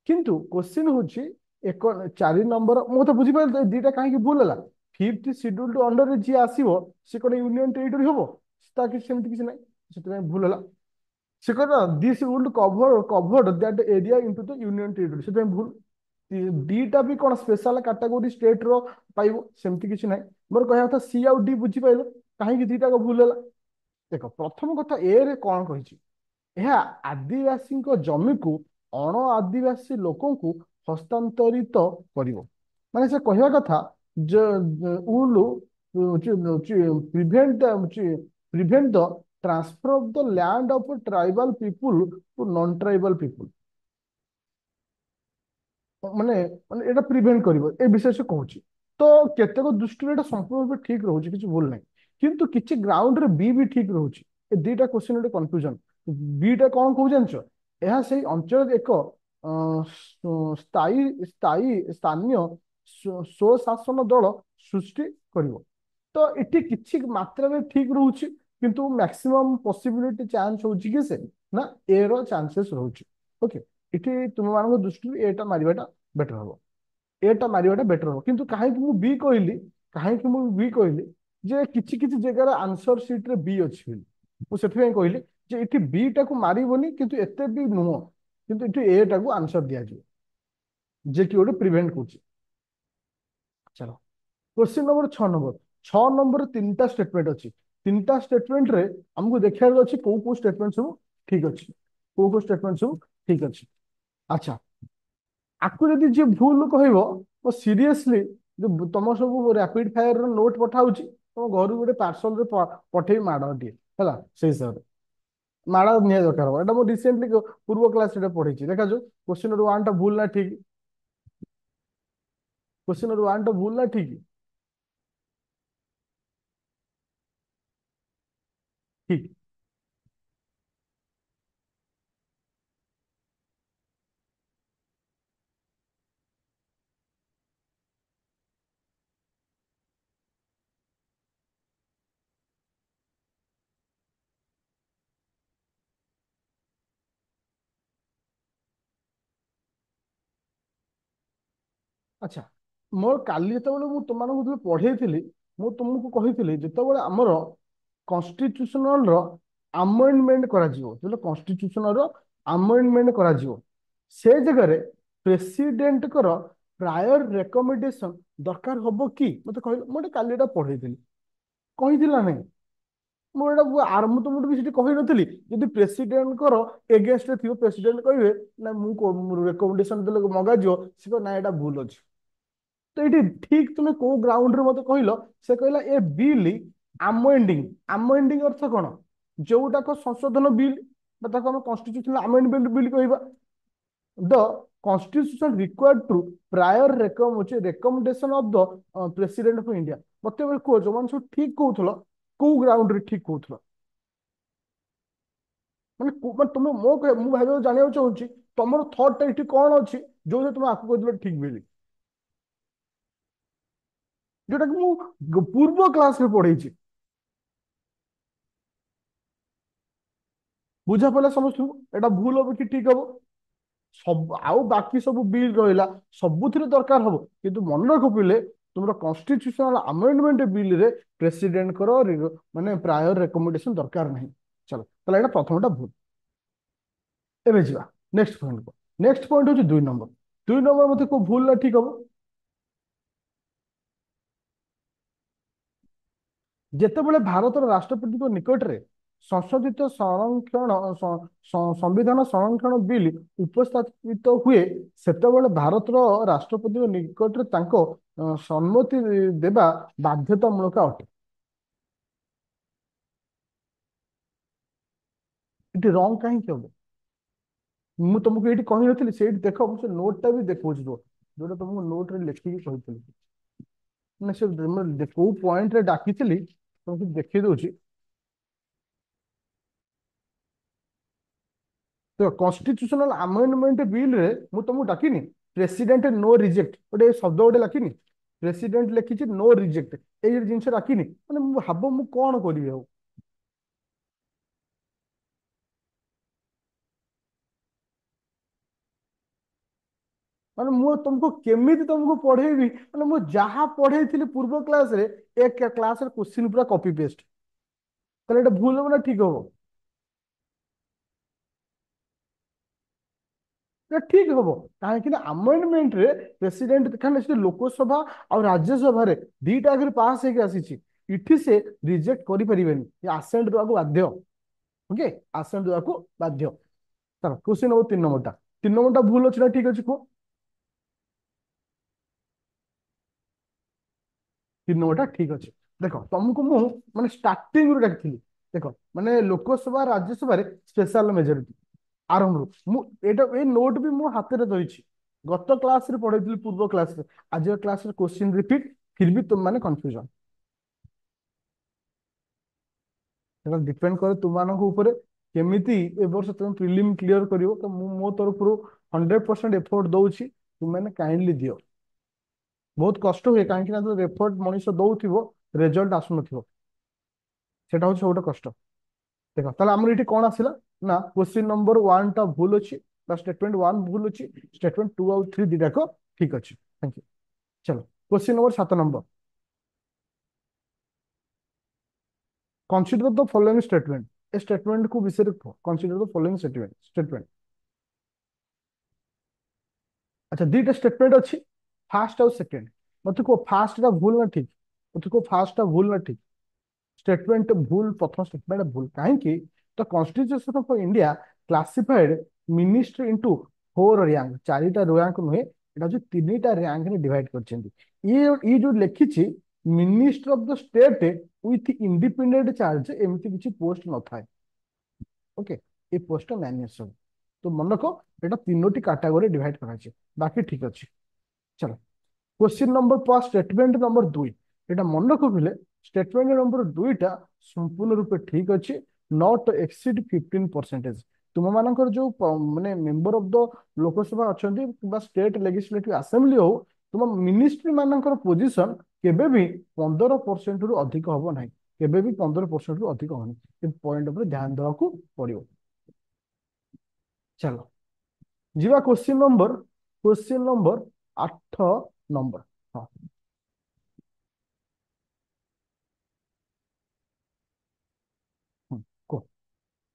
किंतु क्वेश्चन होछि एक 4 नंबर मो तो बुझी पाइल दीटा काहे भूल हला। फिफ्थ शिड्यूल रो अंडर रे जे आसीबो से कोन यूनियन टेरिटरी होबो ता किछ सेमति किछ नाही सेते भूल हला। से कहना this would covered that area into the union territory से भूल। डीटा भी कौन स्पेशल कैटेगोरी स्टेट रो पाइबो सेमती किछि नाही। मोर कहया था सी आउ डी बुझी पाइलो काहे दीटा को भूल हला। देखो प्रथम कथा ए रे कौन कहिछि ଏହା ଆଦିବାସୀଙ୍କ ଜମିକୁ ଅଣ ଆଦିବାସୀ ଲୋକଙ୍କୁ ହସ୍ତାନ୍ତରିତ କରିବ। ମାନେ ସେ କହିବା କଥା ଯେ will prevent the transfer of the land of tribal people to non tribal people माने माने एटा प्रिभेंट करिवो ए विषय से कहूची। तो केतेक दृष्टि एटा संपूर्ण रूपे ठीक रहूची किछि भूल नाही। किंतु किछि ग्राउंड रे बी भी ठीक रहूची। ए दीटा क्वेश्चन रे कंफ्यूजन बी टा कोन कहू जानछो एहा सेही अंचल एक स्थायी स्थायी स्थानीय स्वशासन दल सृष्टि करिवो। तो इटी किछि मात्रा में ठीक रहूची किंतु मैक्सिमम पॉसिबिलिटी चांस होची कि से ना ए रो चांसेस रहूची। ओके इटी तुम मान दृष्टि एटा मारिबाटा बेटर हबो एटा मारिबाटा बेटर हबो। किंतु काहे कि मु बी कहली काहे कि मु बी कहली जे किछि किछि जगह आंसर शीट रे बी अछि बोली मु सेठै कहली जे इटी बी टा को मारिबोनी किंतु एते भी नुहो किंतु इटी ए टा को आंसर दिया जे जे कि ओडे प्रिवेंट करछि। चलो क्वेश्चन नंबर 6 नंबर 6 नंबर 3टा स्टेटमेंट अछि 3टा स्टेटमेंट रे हमको देखियार अछि को स्टेटमेंट सब ठीक अछि को स्टेटमेंट सब ठीक अछि। अच्छा आकु यदि जे भूल कहइबो तो सीरियसली जो तुम सब रैपिड फायर रो नोट पठाउछि तुम घर गोटे पार्सल रे पठेई माड दिए हैला से हिसाब रे माड निया दरकार हो एटा मो रिसेंटली पूर्व क्लास रे पढिछि देखा जो क्वेश्चन नंबर 1 टा भूल ना ठीक क्वेश्चन नंबर 1 टा भूल ना ठीक ठीक। ଆଚ୍ଛା, ମୋର କାଲି ଯେତେବେଳେ ମୁଁ ତୁମମାନଙ୍କୁ ଯେତେବେଳେ ପଢେଇଥିଲି, ମୁଁ ତୁମକୁ କହିଥିଲି ଯେତେବେଳେ ଆମର କନଷ୍ଟିଟ୍ୟୁସନାଲ ର ଆମେଣ୍ଡମେଣ୍ଟ କରାଯିବ, ଯେତେବେଳେ କନଷ୍ଟିଟ୍ୟୁସନାଲ ର ଆମେଣ୍ଡମେଣ୍ଟ କରାଯିବ, ସେ ଜାଗାରେ ପ୍ରେସିଡେଣ୍ଟଙ୍କର ପ୍ରାୟର ରେକମେଣ୍ଡେସନ ଦରକାର ହବ କି? ମତେ କହିଲେ, ମୁଁ ଏଟା କାଲି ଏଟା ପଢେଇଥିଲି, କହିଥିଲା ନାହିଁ? ମୁଁ ଏଟା ମୁଁ ତୁମକୁ ବି ସେଠି କହିନଥିଲି, ଯଦି ପ୍ରେସିଡେଣ୍ଟଙ୍କର ଏଗେନଷ୍ଟରେ ଥିବ, ପ୍ରେସିଡେଣ୍ଟ କହିବେ ନା ମୁଁ ରେକମେଣ୍ଡେସନ ଦେଲେ ମଗାଯିବ, ସେ କହିବ ନା ଏଟା ଭୁଲ ଅଛି। ତ ଏଇଠି ଠିକ ତୁମେ କୋଉ ଗ୍ରାଉଣ୍ଡରେ ମତେ କହିଲ? ସେ କହିଲା ଏ ବିଲ୍ ଆମେଣ୍ଡିଂ। ଆମେଣ୍ଡିଂ ଅର୍ଥ କଣ? ଯୋଉଟାକ ସଂଶୋଧନ ବିଲ୍, ବା ତାକୁ ଆମେ କନଷ୍ଟିଟ୍ୟୁସନାଲ ଆମେଣ୍ଡମେଣ୍ଟ ବିଲ୍ କହିବା। The constitution required to prior recommendation of the president of India. ମତେ ଏବେ କୁହ, ଯୋଉମାନେ ସବୁ ଠିକ କହୁଥିଲ, କୋଉ ଗ୍ରାଉଣ୍ଡରେ ଠିକ କହୁଥିଲ? ମାନେ ତୁମେ ମୁଁ ଭାବିବାକୁ ଜାଣିବାକୁ ଚାହୁଁଛି, ତମର ଥଟ୍ ଟା ଏଠି କଣ ଅଛି ଯୋଉଟା ତୁମେ ଆକୁ କହିଥିଲ ଠିକ ବୋଲି, ଯୋଉଟା କି ମୁଁ ପୂର୍ବ କ୍ଲାସରେ ପଢେଇଛି। ବୁଝା ପଡିଲା ସମସ୍ତଙ୍କୁ ଏଟା ଭୁଲ ହବ କି ଠିକ ହବ? ସବୁ ଆଉ ବାକି ସବୁ ବିଲ୍ ରହିଲା, ସବୁଥିରେ ଦରକାର ହବ, କିନ୍ତୁ ମନେ ରଖ ପିଲେ, ତୁମର କନଷ୍ଟିଟ୍ୟୁସନାଲ ଆମେଣ୍ଡମେଣ୍ଟ ବିଲରେ ପ୍ରେସିଡେଣ୍ଟଙ୍କର ମାନେ ପ୍ରାୟର ରେକମେଣ୍ଡେସନ ଦରକାର ନାହିଁ। ଚलो, ତାହେଲେ ଏଇଟା ପ୍ରଥମଟା ଭୁଲ। ଏବେ ଯିବା ନେକ୍ସଟ ପଏଣ୍ଟ। ନେକ୍ସଟ ପଏଣ୍ଟ ହଉଛି 2 ନମ୍ବର। 2 ନମ୍ବର ମତେ କୋଉ ଭୁଲ ନା ଠିକ ହବ? ଯେତେବେଳେ ଭାରତର ରାଷ୍ଟ୍ରପତିଙ୍କ ନିକଟରେ ସଂଶୋଧିତ ସମ୍ବିଧାନ ସଂରକ୍ଷଣ ବିଲ୍ ଉପସ୍ଥାପିତ ହୁଏ, ସେତେବେଳେ ଭାରତର ରାଷ୍ଟ୍ରପତିଙ୍କ ନିକଟରେ ତାଙ୍କ ସମ୍ମତି ଦେବା ବାଧ୍ୟତାମୂଳକ ଅଟେ। ଏଠି ରଙ୍ଗ କାହିଁକି ହବ? ମୁଁ ତମକୁ ଏଇଠି କହିନଥିଲି? ସେଇଠି ଦେଖ, ମୁଁ ସେ ନୋଟ ଟା ବି ଦେଖଉଛି, ଯୋଉଟା ତମକୁ ନୋଟ ରେ ଲେଖିକି କହିଥିଲି। ମାନେ ସେ କୋଉ ପଏଣ୍ଟରେ ଡାକିଥିଲି ତମକୁ ଦେଖେଇ ଦଉଛି। ତ କନଷ୍ଟିଟ୍ୟୁସନାଲ ଆମେଣ୍ଡମେଣ୍ଟ ବିଲରେ ମୁଁ ତମକୁ ଡାକିନି ପ୍ରେସିଡେଣ୍ଟ ନୋ ରିଜେକ୍ଟ ଗୋଟେ ଶବ୍ଦ ଗୋଟେ ଲେଖିନି? ପ୍ରେସିଡେଣ୍ଟ ଲେଖିଛି ନୋ ରିଜେକ୍ଟ, ଏଇ ଜିନିଷ ଡାକିନି? ମାନେ ମୁଁ ଭାବ ମୁଁ କଣ କରିବି ଆଉ? ମାନେ ମୁଁ ତମକୁ କେମିତି ତମକୁ ପଢେଇବି? ମାନେ ମୁଁ ଯାହା ପଢେଇଥିଲି ପୂର୍ବ କ୍ଲାସରେ, ଏ କ୍ଲାସରେ କୋଶ୍ଚିନ୍ ପୁରା କପି ପେଷ୍ଟ। ତାହେଲେ ଏଇଟା ଭୁଲ ହବ ନା ଠିକ ହବ? ନା ଠିକ ହବ। କାହିଁକି ନା ଆମେଣ୍ଡମେଣ୍ଟରେ ପ୍ରେସିଡେଣ୍ଟ, କାହିଁକି ସେଠି ଲୋକସଭା ଆଉ ରାଜ୍ୟସଭାରେ ଦିଟା ଆଗରେ ପାସ୍ ହେଇକି ଆସିଛି, ଏଠି ସେ ରିଜେକ୍ଟ କରିପାରିବେନି, ଆସେଣ୍ଟ ଦେବାକୁ ବାଧ୍ୟ। ଓକେ, ଆସେଣ୍ଟ ଦେବାକୁ ବାଧ୍ୟ। ତାର କ୍ୱେଶ୍ଚିନ୍ ହବ 3 ନମ୍ବରଟା। 3 ନମ୍ବରଟା ଭୁଲ ଅଛି ନା ଠିକ ଅଛି କୁହ? 3 ନମ୍ବରଟା ଠିକ ଅଛି। ଦେଖ, ତମକୁ ମୁଁ ମାନେ ଷ୍ଟାର୍ଟିଂରୁ ଡାକିଥିଲି। ଦେଖ, ମାନେ ଲୋକସଭା ରାଜ୍ୟସଭାରେ ସ୍ପେଶାଲ ମେଜରିଟି ଆରମ୍ଭରୁ ମୁଁ ଏଇଟା ଏଇ ନୋଟ ବି ମୁଁ ହାତରେ ଧରିଛି। ଗତ କ୍ଲାସରେ ପଢେଇଥିଲି, ପୂର୍ବ କ୍ଲାସରେ। ଆଜିର କ୍ଲାସରେ କ୍ୱେଶ୍ଚିନ୍ ରିପିଟ, ଫିର ବି ତୁମ ମାନେ କନଫ୍ୟୁଜନ। ସେଟା ଡିପେଣ୍ଡ କରେ ତୁମମାନଙ୍କ ଉପରେ, କେମିତି ଏ ବର୍ଷ ତମେ ପ୍ରିଲିମ କ୍ଲିୟର କରିବ। ତ ମୁଁ ମୋ ତରଫରୁ 100% ଏଫୋର୍ଟ ଦଉଛି, ତୁମମାନେ କାଇଣ୍ଡଲି ଦିଅ। ବହୁତ କଷ୍ଟ ହୁଏ, କାହିଁକି ନା ଏଫର୍ଟ ମଣିଷ ଦଉଥିବ, ରେଜଲ୍ଟ ଆସୁନଥିବ, ସେଟା ହଉଛି ସବୁଠୁ କଷ୍ଟ। ଦେଖ, ତାହେଲେ ଆମର ଏଠି କଣ ଆସିଲା ନା କ୍ୱେଶ୍ଚିନ୍ ନମ୍ବର 1 ଟା ଭୁଲ ଅଛି, ବା ଷ୍ଟେଟମେଣ୍ଟ 1 ଭୁଲ ଅଛି, ଷ୍ଟେଟମେଣ୍ଟ 2 ଆଉ 3 ଦିଟାକ ଠିକ ଅଛି। Thank you. ଚलो, question number 7 number. Consider the following statement. ए स्टेटमेंट को विषय कंसीडर द फॉलोइंग स्टेटमेंट। अच्छा, दीटा स्टेटमेंट अच्छी, फास्ट और सेकंड। मत को फास्ट टा भूल ना ठीक, मत को फास्ट टा भूल ना ठीक। स्टेटमेंट भूल, प्रथम स्टेटमेंट भूल कहीं? The constitution of India classified ministry into 4 rank. 4टा रैंक नुहे, एटा जो 3टा रैंक रे डिवाइड करछेंती। ये जो लिखिछि minister of the state with independent charge, एमती किछि पोस्ट न थाए। ओके, ये पोस्ट मैनेज सब। तो मन रखो, एटा 3टी कैटेगरी डिवाइड कराछि, बाकी ठीक अछि। चलो, क्वेश्चन नंबर पास स्टेटमेंट नंबर 2। एटा मन रखो पिले, स्टेटमेंट नंबर 2टा संपूर्ण रूपे ठीक अछि। not exceed 15%। तुम मानकर जो माने मेंबर ऑफ द लोकसभा अच्छा स्टेट लेजिस्लेटिव असेंबली हो तुम मिनिस्ट्री मानकर पोजिशन केबे भी 15% रु अधिक हब ना केबे भी 15% रु अधिक हबनी पॉइंट उपर ध्यान देवा पड़ो। चलो जीवा क्वेश्चन नंबर 8 नंबर। हाँ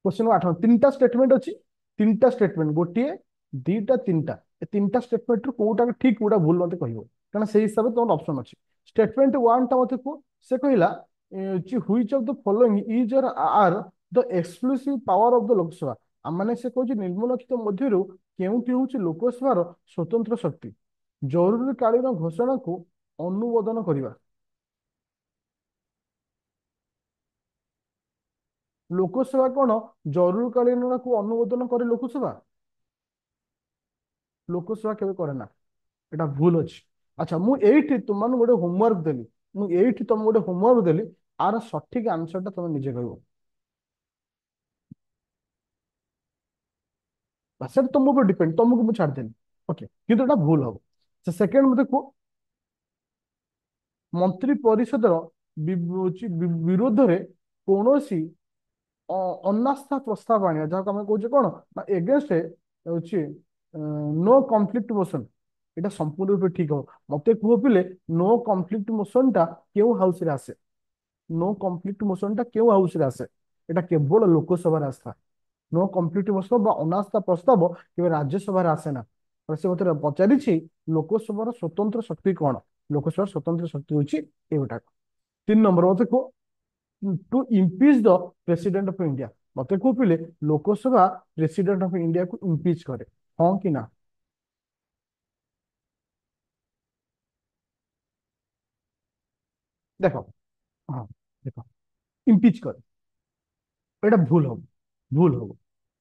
क्वेश्चन 8 तीन टा स्टेटमेंट अच्छी तीन टा स्टेटमेंट गोटे दीटा तीन टा तीन टा स्टेटमेंट रु कोटा ठीक कोटा भूल मत कह कारण से हिसाब से तुम ऑप्शन अच्छी स्टेटमेंट वन टा मत कह से कहला which of the following is और are the exclusive power of the Lok Sabha आम मैंने से कहूँ निम्नलिखित मध्य केउटी हूँ लोकसभार स्वतंत्र शक्ति जरूरीकालीन घोषणा को अनुमोदन करने। लोकसभा कौन जरूरीकालीन को अनुमोदन करे लोकसभा लोकसभा केवे करे ना एटा भूल अछि। अच्छा मु एठी तुम गोटे होमवर्क देली मु एठी तुम गोटे होमवर्क देली आर सठिक आंसर टा तुम निजे कहबो सेट तुम ऊपर डिपेंड तुमको मु छाड़ देली ओके किंतु एटा भूल हो। सेकंड मते को मंत्री परिषदर विरोध रे कौनसी अनास्था प्रस्ताव आनिया जहाँ आम कहे कौन ना एगेन्स्ट हूँ नो कॉन्फ्लिक्ट मोशन एटा संपूर्ण रूप ठीक हो मते कह पिले नो कॉन्फ्लिक्ट मोशन टा क्यों हाउस रे आसे नो कॉन्फ्लिक्ट मोशन टा क्यों हाउस रे आसे एटा केवल लोकसभा आस्था नो कॉन्फ्लिक्ट मोशन बा अनास्था प्रस्ताव केवल राज्यसभा आसे ना से मते पचारि लोकसभा स्वतंत्र शक्ति कौन लोकसभा स्वतंत्र शक्ति हूँ एगुटा। 3 नंबर मत को to impeach the president of India मत को पिले लोकसभा प्रेसिडेंट ऑफ इंडिया को इम्पीच करे हाँ कि ना देखो हाँ देखो इम्पीच करे एटा भूल हम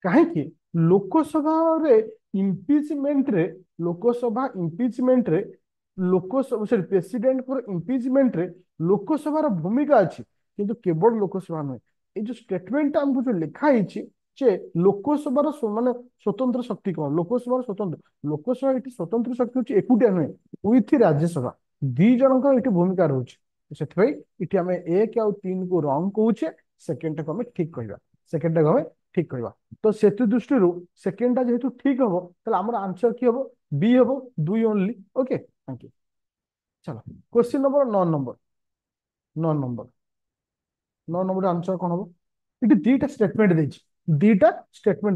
कहीं लोकसभा रे इम्पीचमेंट रे लोकसभा इम्पीचमेंट रे लोकसभा सॉरी प्रेसिडेंट को इम्पीचमेंट रे लोकसभार भूमिका अच्छी किंतु केवल लोकसभा नुहे ये जो स्टेटमेंट आमको जो लिखा जे लोकसभार माने स्वतंत्र शक्ति कौन लोकसभार स्वतंत्र लोकसभा ये स्वतंत्र शक्ति हूँ एकुटिया नुहे विथ राज्यसभा दी जनक ये भूमिका रोचे से आम 1 और 3 को रंग कहे सेकेंड को आम ठीक कहवा सेकेंड को आम ठीक कहवा तो से दृष्टि सेकेंडा जेहेतु ठीक हम ताहले आमर आंसर की हम बी हम 2 ओनली ओके थैंक यू। चलो question number 9 number 9 number 9 number answer कौन हम ये दीटा स्टेटमेंट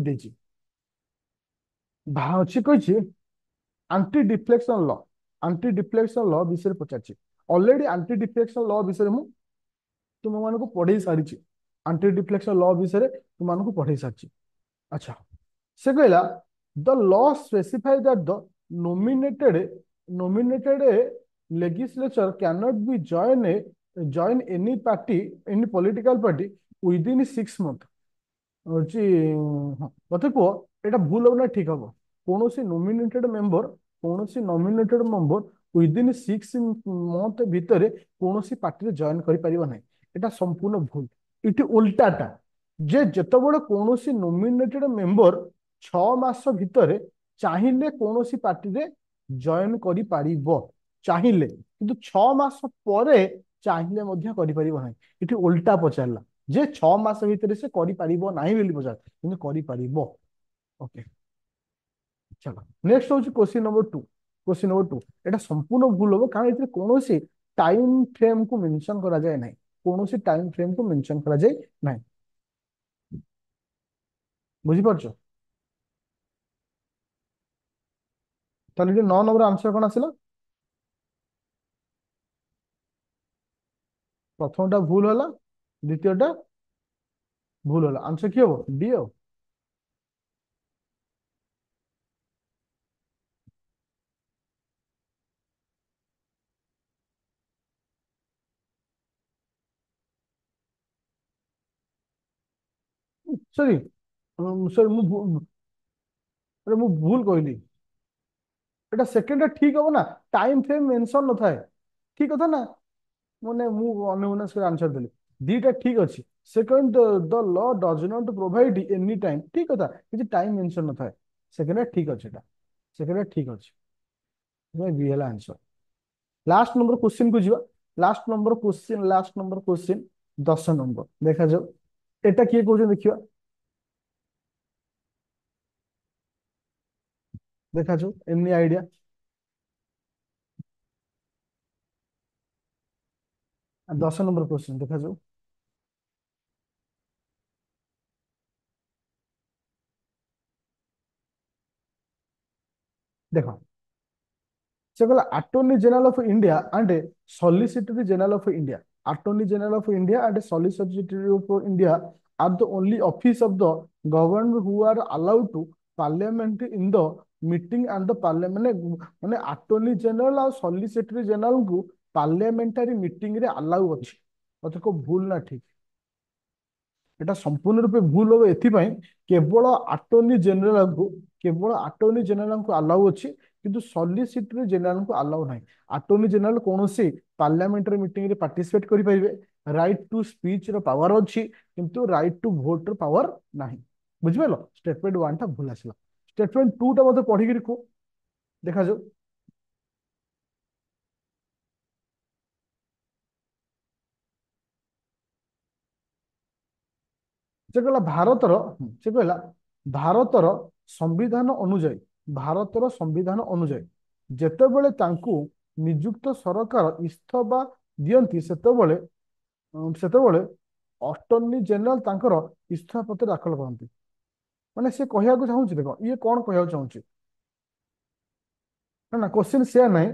देछि अच्छी कही aunty deflection law aunty deflection law विषय पचार ऑलरेडी आंटी डिफ्लेक्शन लॉ विषय मु तुम मान को पढ़े सारी आंटी डिफ्लेक्शन लॉ विषय तुम मान को पढ़े सारी। अच्छा से कहला the law specify that the nominated nominated legislature cannot be join any party any political party within 6 months হচ্ছে মতে কুহ এটা ভুল হব না ঠিক হব কৌশি নমিনেটেড মেম্বর কৌশি নমিনেটেড মেম্বর উইদিন 6 মন্থ ভিতরে কৌশি পার্টিরে জয়েন করিপারিব না এটা সম্পূর্ণ ভুল এটি উল্টাটা যে যেতবে কৌশি নমিনেটেড মেম্বর 6 মাস ভিতরে চাহিলে কৌশি পার্টিরে জয়েন করিপারিব চাহিলে কিন্তু 6 মাস পরে চাহিলে মধ্য করিপারিব না এটি উল্টা পচারলা जे 6 मास भितर से करि परिबो नाही बोली पचार किंतु करि परिबो ओके। चलो नेक्स्ट होची क्वेश्चन नंबर 2 एटा संपूर्ण भूल हो कारण एते कोनोसी टाइम फ्रेम को मेंशन करा जाय नाही कोनोसी टाइम फ्रेम को मेंशन करा जाय नाही बुझी परछो ताले जे 9 नंबर आंसर कोन आसिला प्रथमटा भूल होला द्वितीयटा भूल होला आंसर की हो डी हो सॉरी सॉरी मु भूल कहली एटा सेकंड ठीक हो ना टाइम फ्रेम मेंशन न थाए ठीक कथा ना माने मु अन्य आंसर देली दीटा ठीक अच्छी second the law does not provide any time ठीक कथा किसी टाइम मेंशन न थाए सेकंड ठीक अच्छे सेकंड ठीक अच्छे बी है आंसर लास्ट नंबर क्वेश्चन को जीवा लास्ट नंबर क्वेश्चन 10 नंबर देखा जाओ एटा किए कहते देखिए देखा जाओ एमनी आइडिया 10 नंबर क्वेश्चन देखा जाओ देखो से कहला attorney general of India and solicitor general of India attorney general of India and solicitor of India are the only office of the government who are allowed to parliament in the meeting and the parliament माने माने attorney general और solicitor general को parliamentary meeting रे allow अछि मतलब को भूल ना ठीक এটা সম্পূর্ণ রূপে ভুল হবে এথিপাই কেবল আটর্নি জেনারেলଙ୍କୁ কেবল আটর্নি জেনারেলଙ୍କୁ আলাউ ଅଛି কিন্তু সলিসিটর জেনারেলଙ୍କୁ আলাউ ନାହିଁ আটর্নি জেনারেল কୌଣସି ପାର୍ଲାମେଣ୍ଟାରୀ ମିଟିଂ ରେ ପାର୍ଟିସିପେଟ କରିପାରିବେ ରାଇଟ ଟୁ ସ୍ପିଚ ର ପାୱାର ଅଛି କିନ୍ତୁ ରାଇଟ ଟୁ ଭୋଟ ର ପାୱାର ନାହିଁ ବୁଝିପାରିଲ ଷ୍ଟେଟମେଣ୍ଟ 1 ଟା ଭୁଲ ଆସିଲା ଷ୍ଟେଟମେଣ୍ଟ 2 ଟା ମତେ ପଢିକିରି କୁହ ଦେଖାଯାଉ ସେ କହିଲା ଭାରତର ସେ କହିଲା ଭାରତର ସମ୍ବିଧାନ ଅନୁଯାୟୀ ଭାରତର ସମ୍ବିଧାନ ଅନୁଯାୟୀ ଯେତେବେଳେ ତାଙ୍କୁ ନିଯୁକ୍ତ ସରକାର ଇସ୍ତଫା ଦିଅନ୍ତି ସେତେବେଳେ ଅଟର୍ନି ଜେନେରାଲ ତାଙ୍କର ଇସ୍ତଫା ପତ୍ର ଦାଖଲ କରନ୍ତି ମାନେ ସେ କହିବାକୁ ଚାହୁଁଛି ଦେଖ ଇଏ କଣ କହିବାକୁ ଚାହୁଁଛି ନା ନା କୋଶ୍ଚିନ୍ ସେୟା ନାହିଁ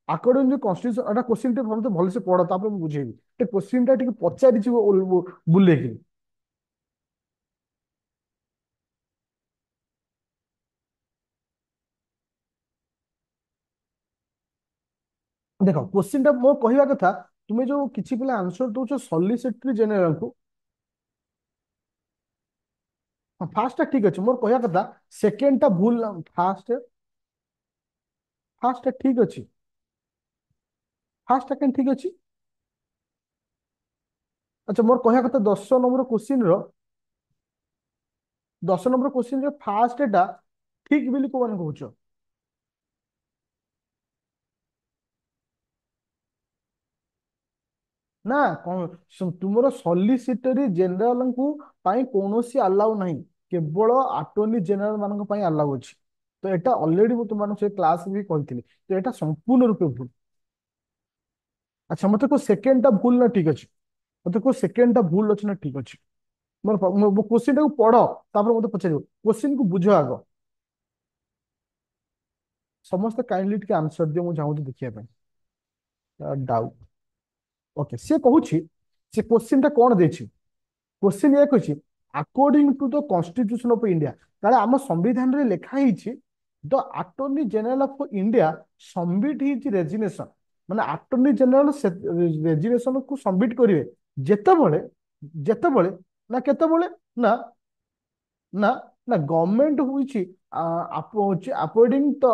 ଆକର୍ଡିଂ ଟୁ କନଷ୍ଟିଟ୍ୟୁସନ ଏଟା କୋଶ୍ଚିନ୍ ଟେ ମୋତେ ଭଲସେ ପଢ ତାପରେ ମୁଁ ବୁଝେଇବି ଏ କୋଶ୍ଚିନ୍ ଟା ଟିକେ ପଚାରିଛି ବୁଲେଇକି ଦେଖ କୋଶ୍ଚିନ୍ ଟା ମୋ କହିବା କଥା ତୁମେ ଯୋଉ କିଛି ପିଲା ଆନ୍ସର ଦଉଛ ସଲିସିଟରି ଜେନେରାଲଙ୍କୁ ଫାର୍ଷ୍ଟ ଟା ଠିକ ଅଛି ମୋର କହିବା କଥା ସେକେଣ୍ଡ ଟା ଭୁଲ ଫାର୍ଷ୍ଟ ଟା ଠିକ ଅଛି ଫାର୍ଷ୍ଟ ଟା କେମିତି ଠିକ ଅଛି ଆଚ୍ଛା ମୋର କହିବା କଥା 10 ନମ୍ବର ଫାର୍ଷ୍ଟ ଟା ଠିକ ବୋଲି କୋଉମାନେ କହୁଛ ନା କଣ ତୁମର ସଲିସିଟରି ଜେନେରାଲଙ୍କୁ ପାଇଁ କୌଣସି ଆଲାଉ ନାହିଁ କେବଳ ଆଟର୍ନି ଜେନେରାଲ ମାନଙ୍କ ପାଇଁ ଆଲାଉ ଅଛି ତ ଏଟା ଅଲରେଡି ମୁଁ ତୁମମାନଙ୍କୁ ସେ କ୍ଲାସ ବି କହିଥିଲି ତ ଏଟା ସମ୍ପୂର୍ଣ୍ଣ ରୂପେ ଭୁଲ ଆଚ୍ଛା ମତେ କୋଉ ସେକେଣ୍ଡ ଟା ଭୁଲ ନା ଠିକ ଅଛି ମତେ କୋଉ ସେକେଣ୍ଡ ଟା ଭୁଲ ଅଛି ନା ଠିକ ଅଛି ମୋର କୋଶ୍ଚିନ୍ ଟାକୁ ପଢ ତାପରେ ମତେ ପଚାରିବ କୋଶ୍ଚିନ୍ କୁ ବୁଝ ଆଗ ସମସ୍ତେ କାଇଣ୍ଡଲି ଟିକେ ଆନ୍ସର ଦିଅ ମୁଁ ଚାହୁଁଛି ଦେଖିବା ପାଇଁ ଡାଉଟ ଓକେ ସିଏ କହୁଛି ସେ କୋଶ୍ଚିନ୍ ଟା କଣ ଦେଇଛି क्वेश्चन ये कहछि according to the constitution of India ताले आम संविधान रे लेखा हिची the attorney general of India submit his resignation माने अटॉर्नी जनरल रेजिग्नेशन को सबमिट करिवे जेतेबेले जेतेबेले ना केतेबेले ना ना ना गवर्नमेंट हुइची अकॉर्डिंग तो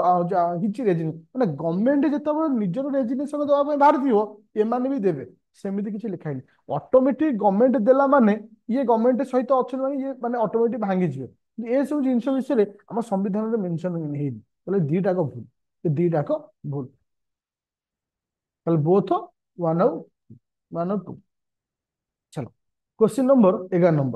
हिची रेजिग्नेशन माने गवर्नमेंट जेतेबेले निजर रेजिग्नेशन दवा ପାଇଁ ବାହାରି ଥିବ ଏମାନେ ବି ଦେବେ ସେମିତି କିଛି ଲେଖା ହେଇନି ଅଟୋମେଟିକ ଗଭର୍ଣ୍ଣମେଣ୍ଟ ଦେଲା ମାନେ ଇଏ ଗଭର୍ଣ୍ଣମେଣ୍ଟ ସହିତ ଅଛନ୍ତି ମାନେ ଇଏ ମାନେ ଅଟୋମେଟିକ ଭାଙ୍ଗିଯିବେ କିନ୍ତୁ ଏସବୁ ଜିନିଷ ବିଷୟରେ ଆମ ସମ୍ବିଧାନରେ ମେନସନ ହେଇନି ତାହେଲେ ଦିଟାକ ଭୁଲ ଏ ଦିଟାକ ଭୁଲ ତାହେଲେ ବୋଥ ୱାନ୍ ଆଉ ଟୁ ଚାଲ क्वेश्चन नंबर 11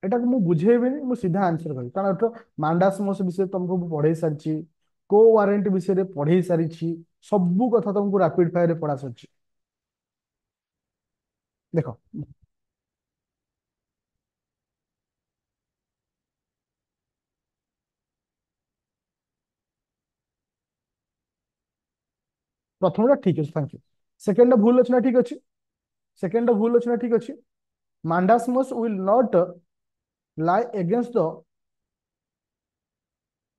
ଏଟାକୁ ମୁଁ ବୁଝେଇବିନି ମୁଁ ସିଧା ଆନ୍ସର କରିବି କାରଣ ଏଟା ମାଣ୍ଡାସମସ ବିଷୟରେ ତମକୁ ମୁଁ ପଢେଇ ସାରିଛି କୋ ୱାରେଣ୍ଟ ବିଷୟରେ ପଢେଇ ସାରିଛି ସବୁ କଥା ତମକୁ ରାପିଡ ଫାୟାରରେ ପଢା ସାରିଛି ଦେଖ ପ୍ରଥମଟା ଠିକ ଅଛି ଥ୍ୟାଙ୍କ ୟୁ ସେକେଣ୍ଡଟା ଭୁଲ ଅଛି ନା ଠିକ ଅଛି ସେକେଣ୍ଡଟା ଭୁଲ ଅଛି ନା ଠିକ ଅଛି mandamus will not lie against the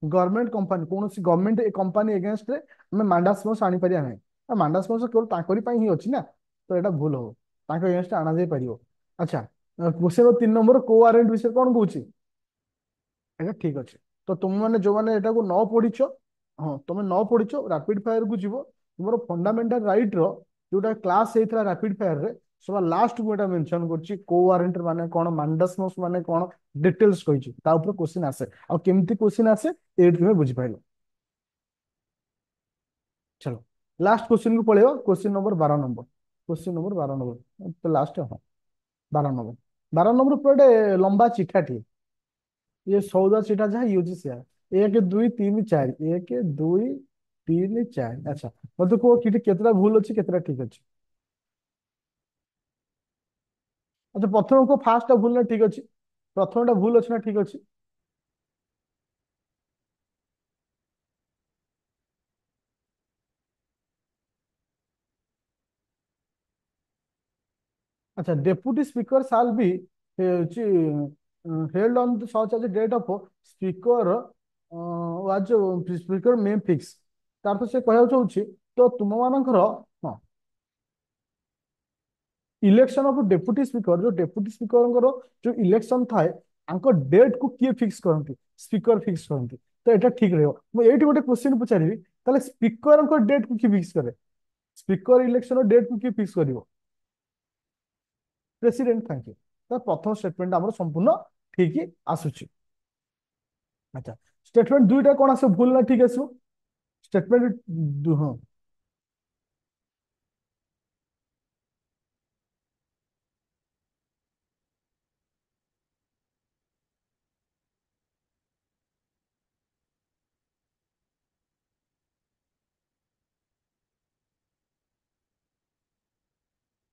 government company कौन गवर्नमेंट कंपनी एगेन्स्ट रे ଆମେ ମାଣ୍ଡାସମସ ଆଣିପାରିବା ନାହିଁ ମାଣ୍ଡାସମସ କେବଳ ତାଙ୍କରି ପାଇଁ ହିଁ ଅଛି ନା तो यहाँ भूल हो एगेन्स्ट आना जाई पारियो। अच्छा, क्वेश्चन 3 नंबर कोआरेंट विषय कौन कौच? ଆଜ୍ଞା ଠିକ ଅଛି। ତ ତୁମମାନେ ଯୋଉମାନେ ଏଟାକୁ ନ ପଢିଛ, ହଁ ତମେ ନ ପଢିଛ ରାପିଡ ଫାୟାର କୁ ଯିବ, ତୁମର ଫଣ୍ଡାମେଣ୍ଟାଲ ରାଇଟ ର ଯୋଉଟା କ୍ଲାସ ହେଇଥିଲା ରାପିଡ ଫାୟାର ରେ ସବା ଲାଷ୍ଟ ମୁଁ ଏଟା ମେନସନ କରୁଛି କୋଆରେଣ୍ଟ ମାନେ କଣ, ମାଣ୍ଡାସମସ ମାନେ କଣ, ଡିଟେଲ୍ସ କହିଛି। ତା ଉପରେ କ୍ୱେଶ୍ଚିନ୍ ଆସେ, ଆଉ କେମିତି କ୍ୱେଶ୍ଚିନ୍ ଆସେ ଏଇଠି ତୁମେ ବୁଝିପାରିଲ। ଚलो ଲାଷ୍ଟ କ୍ୱେଶ୍ଚିନ୍ କୁ ପଳେଇବା, question number 12 number. Question number 12 number ତ ଲାଷ୍ଟ, ହଁ 12 नंबर। 12 नंबर ପୁରା ଗୋଟେ ଲମ୍ବା ଚିଠାଟିଏ, ये 14 ଚିଠା ଯାହା ଇଏ ହଉଛି ସେୟା। 1 2 3 4, 1 2 3 4। ଆଚ୍ଛା ମତେ କୁହ କି କେତେଟା ଭୁଲ ଅଛି କେତେଟା ଠିକ ଅଛି? ଆଚ୍ଛା ପ୍ରଥମ କୁହ, ଫାଷ୍ଟ ଟା ଭୁଲ ନା ଠିକ ଅଛି? ପ୍ରଥମଟା ଭୁଲ ଅଛି ନା ଠିକ ଅଛି? अच्छा, deputy speaker shall be held on such as date of speaker was speaker may fix. तार तो से कहବାକୁ ଚାହୁଁଛି ତ ତୁମ ମାନଙ୍କର, ହଁ इलेक्शन ऑफ डेप्यूटी स्पीकर, जो डेप्यूटी स्पीकर जो इलेक्शन थाए आंको डेट को किए फिक्स करती? स्पीकर फिक्स करती। तो एटा ठीक रहयो। मु एठी गोटे क्वेश्चन पचारिबी, ताले स्पीकर को डेट को किए फिक्स करे? स्पीकर इलेक्शन डेट को किए फिक्स करिवो? प्रेसिडेंट। Thank you. तो प्रथम स्टेटमेंट हमर संपूर्ण ठीक ही आसुची। अच्छा, स्टेटमेंट दुईटा कौन आसो, भूल ना ठीक आसो? स्टेटमेंट हाँ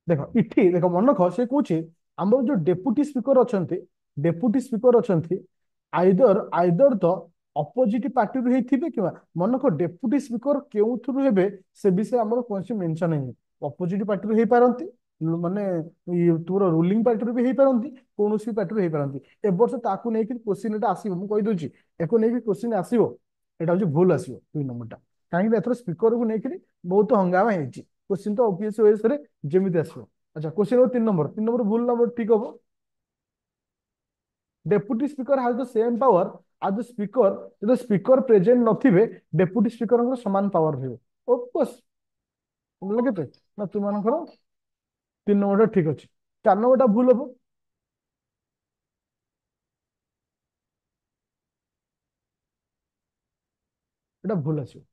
देखो इठी देखो मन रख, से कौचे आमर जो डेप्यूटी स्पीकर अच्छे, डेप्यूटी स्पीकर अच्छे आइदर आइदर तो अपोजिट पार्टी रु हेथिबे कि मन रख डेप्यूटी स्पीकर केउथुरु हेबे से विषय हमर कोनसी मेंशन नहीं। अपोजिट पार्टी रु हे पारंती, माने तुर रूलिंग पार्टी रु भी हे पारंती, कोनोसी पार्टी रु हे पारंती। ए वर्ष ताकू नै कि क्वेश्चन एटा आसीबो, मु कहि दोची एको नै कि क्वेश्चन आसीबो, एटा होची भूल आसीबो 2 नंबर टा। काहे एथर स्पीकर को नै कि बहुत हंगामा हेची, क्वेश्चन तो ओपीएस ओएस रे जेमिति आसीबो। अच्छा क्वेश्चन 3 नंबर, 3 नंबर भूल नंबर ठीक हबो। Deputy speaker has the same power आज द स्पीकर, जब स्पीकर प्रेजेंट नथिबे डेप्यूटी स्पीकर समान पावर रहबो। ऑफ कोर्स लगे ना तुम मानकर 3 नंबर ठीक अच्छे। 4 नंबर भूल हबो, एटा भूल आसीबो,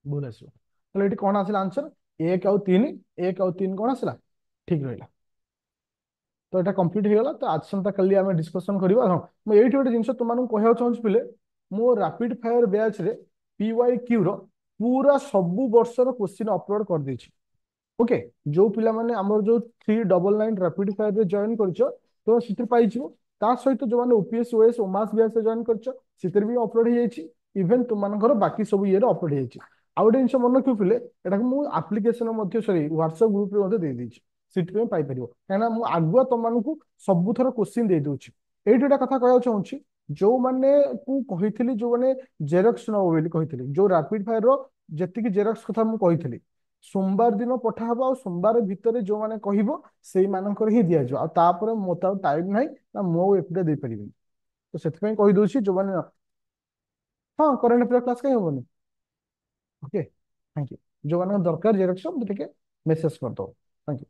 भूल आसीबो। ताले एठी कोन आसिला आंसर? 1 और 3, 1 और 3 कोन आसिला? ठीक रहिला। तो এটা কমপ্লিট ହେଇଗଲା। ତ ଆସନ୍ତା କାଲି ଆମେ ଡିସ୍କସନ କରିବା। ହଁ ମୁଁ ଏଇଠି ଗୋଟେ ଜିନିଷ ତୁମମାନଙ୍କୁ କହିବାକୁ ଚାହୁଁଛି ପିଲେ, ମୋ ରାପିଡ ଫାୟାର ବ୍ୟାଚ୍ ରେ PYQ ର ପୁରା ସବୁ ବର୍ଷର କ୍ୱେଶ୍ଚିନ୍ ଅପଲୋଡ କରିଦେଇଛି। ओके, जो पिला माने हमर जो 399 रैपिड फायर रे जॉइन करछ तो सितिर पाइछो। ता सहित जो माने ओपीएस ओएस ओमास बीएस रे जॉइन करछ सितिर भी अपलोड हो जाइछि। इवन तुम मानकर बाकी सब ये रे अपलोड हो जाइछि। आ गोटे जिंस मन रखियो पिले, एटा मु एप्लीकेशन मध्ये सॉरी व्हाट्सएप ग्रुप रे मध्ये दे देछि, सिट पे पाई परियो। काना मु आगुआ तुम मानकु सब थर क्वेश्चन दे दोछि। एइटा कथा कहया चाहूछि, जो माने को कहिथिली, जो माने जेरॉक्स न बोली कहिथिली, जो रैपिड फायर रो जेतिकी जेरॉक्स कथा मु कहिथिली, सोमवार दिन पठा हबो। आ सोमवार भितर जो माने कहिबो सेई मानकर ही दिया जो। आ तापर मोता टाइम नाही ना मो एपडे दे परिबे। तो सेति पई कहि दोछि जो माने, हाँ करेंट अफेयर क्लास कहीं होबनी। Okay thank you. जो माने दरकार जेरॉक्स मते के मेसेज कर दो। Thank you.